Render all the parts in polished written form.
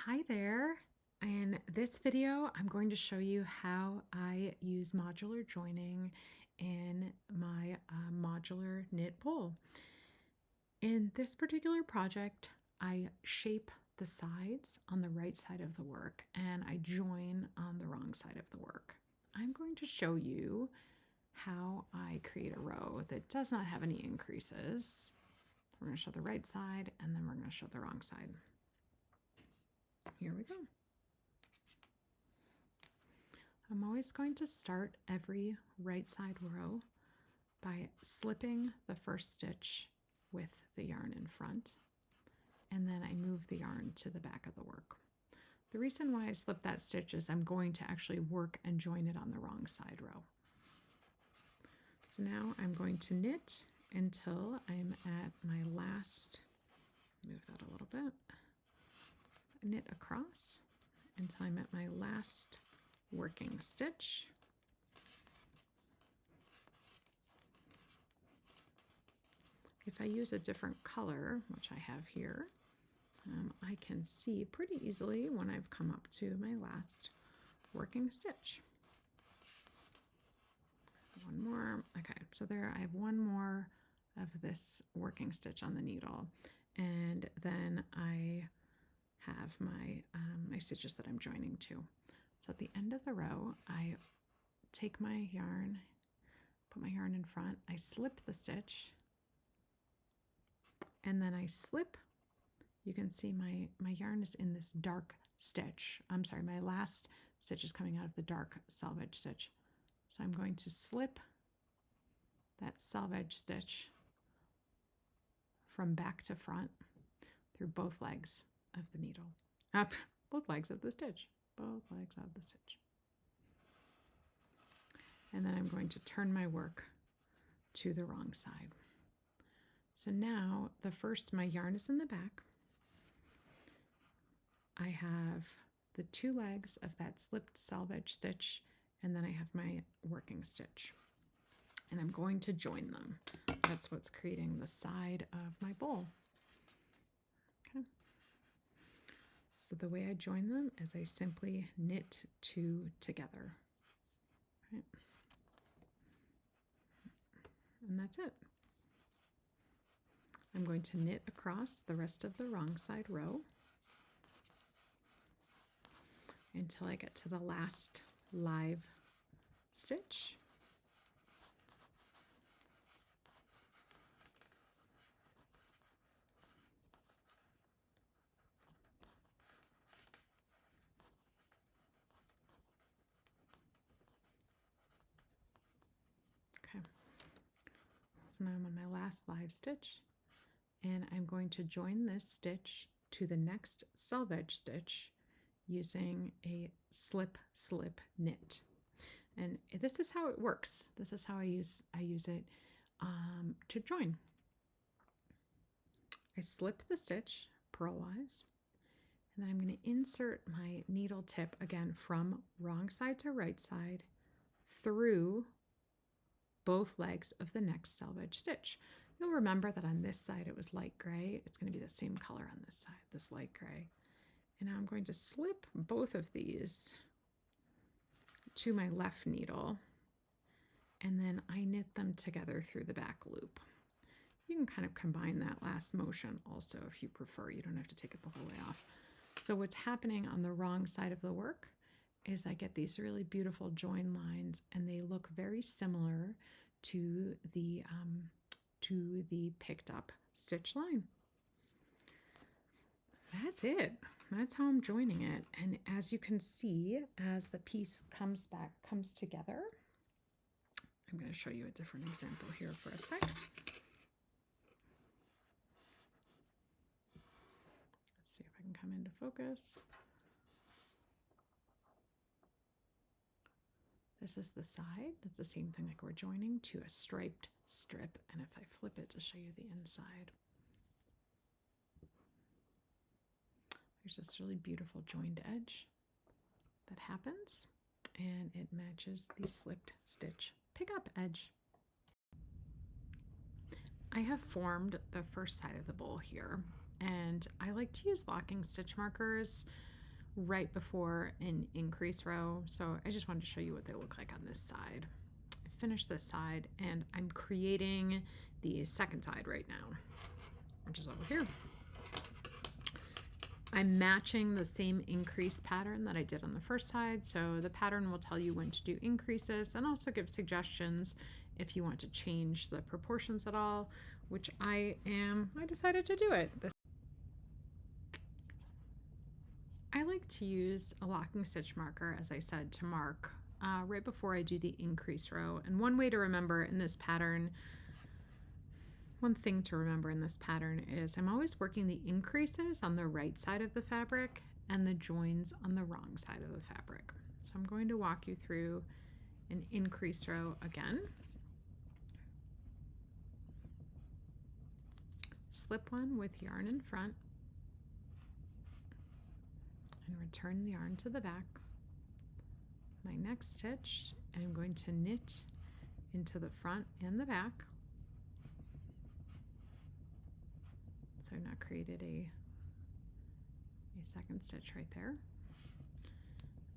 Hi there. In this video, I'm going to show you how I use modular joining in my modular knit bowl. In this particular project, I shape the sides on the right side of the work and I join on the wrong side of the work. I'm going to show you how I create a row that does not have any increases. We're going to show the right side and then we're going to show the wrong side. Here we go. I'm always going to start every right side row by slipping the first stitch with the yarn in front, and then I move the yarn to the back of the work. The reason why I slip that stitch is I'm going to actually work and join it on the wrong side row. So now I'm going to knit until I'm at my last, move that a little bit, knit across until I'm at my last working stitch. If I use a different color, which I have here, I can see pretty easily when I've come up to my last working stitch. One more. Okay, so there I have one more of this working stitch on the needle, and then I have my my stitches that I'm joining to. So at the end of the row, I take my yarn, put my yarn in front, I slip the stitch, and then I slip. You can see my yarn is in this dark stitch. I'm sorry, my last stitch is coming out of the dark selvedge stitch. So I'm going to slip that selvedge stitch from back to front through both legs of the needle. Both legs of the stitch. Both legs of the stitch. And then I'm going to turn my work to the wrong side. So now my yarn is in the back. I have the two legs of that slipped selvedge stitch, and then I have my working stitch. And I'm going to join them. That's what's creating the side of my bowl. Okay. So the way I join them is I simply knit two together. Right. And that's it. I'm going to knit across the rest of the wrong side row until I get to the last live stitch. Okay, so now I'm on my last live stitch, and I'm going to join this stitch to the next selvedge stitch using a slip slip knit. And this is how it works. This is how I use it to join. I slip the stitch purlwise, and then I'm going to insert my needle tip again from wrong side to right side through both legs of the next selvedge stitch. You'll remember that on this side it was light gray. It's going to be the same color on this side, this light gray. And now I'm going to slip both of these to my left needle, and then I knit them together through the back loop. You can kind of combine that last motion also if you prefer. You don't have to take it the whole way off. So what's happening on the wrong side of the work is I get these really beautiful join lines, and they look very similar to the picked up stitch line. That's it. That's how I'm joining it. And as you can see, as the piece comes together, I'm going to show you a different example here for a sec. Let's see if I can come into focus. This is the side. That's the same thing like we're joining to a striped strip. And if I flip it to show you the inside, there's this really beautiful joined edge that happens, and it matches the slipped stitch pickup edge. I have formed the first side of the bowl here, and I like to use locking stitch markers right before an increase row. So I just wanted to show you what they look like on this side. I finished this side and I'm creating the second side right now, which is over here. I'm matching the same increase pattern that I did on the first side. So the pattern will tell you when to do increases and also give suggestions if you want to change the proportions at all, which I decided to do it. I like to use a locking stitch marker, as I said, to mark right before I do the increase row. And one way to remember in this pattern, one thing to remember in this pattern is I'm always working the increases on the right side of the fabric and the joins on the wrong side of the fabric. So I'm going to walk you through an increase row again. Slip one with yarn in front and return the yarn to the back. My next stitch, I'm going to knit into the front and the back. So I've now created a second stitch right there.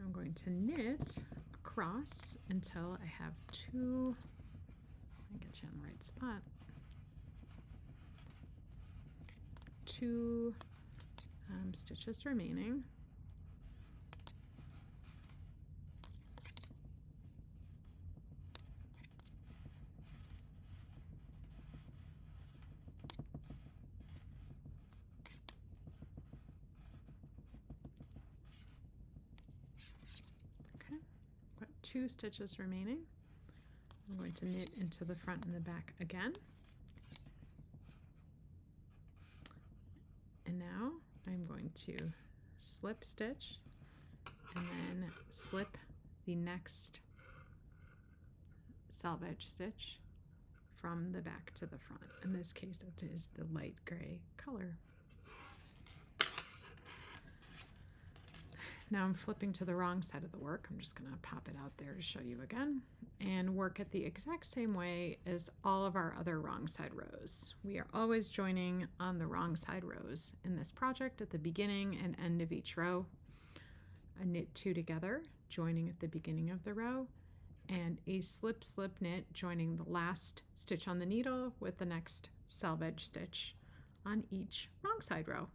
I'm going to knit across until I have two, I get you in the right spot, two stitches remaining. Two stitches remaining. I'm going to knit into the front and the back again. And now I'm going to slip stitch and then slip the next selvage stitch from the back to the front. In this case, it is the light gray color. Now I'm flipping to the wrong side of the work. I'm just going to pop it out there to show you again and work it the exact same way as all of our other wrong side rows. We are always joining on the wrong side rows in this project at the beginning and end of each row. A knit two together, joining at the beginning of the row, and a slip slip knit joining the last stitch on the needle with the next selvage stitch on each wrong side row.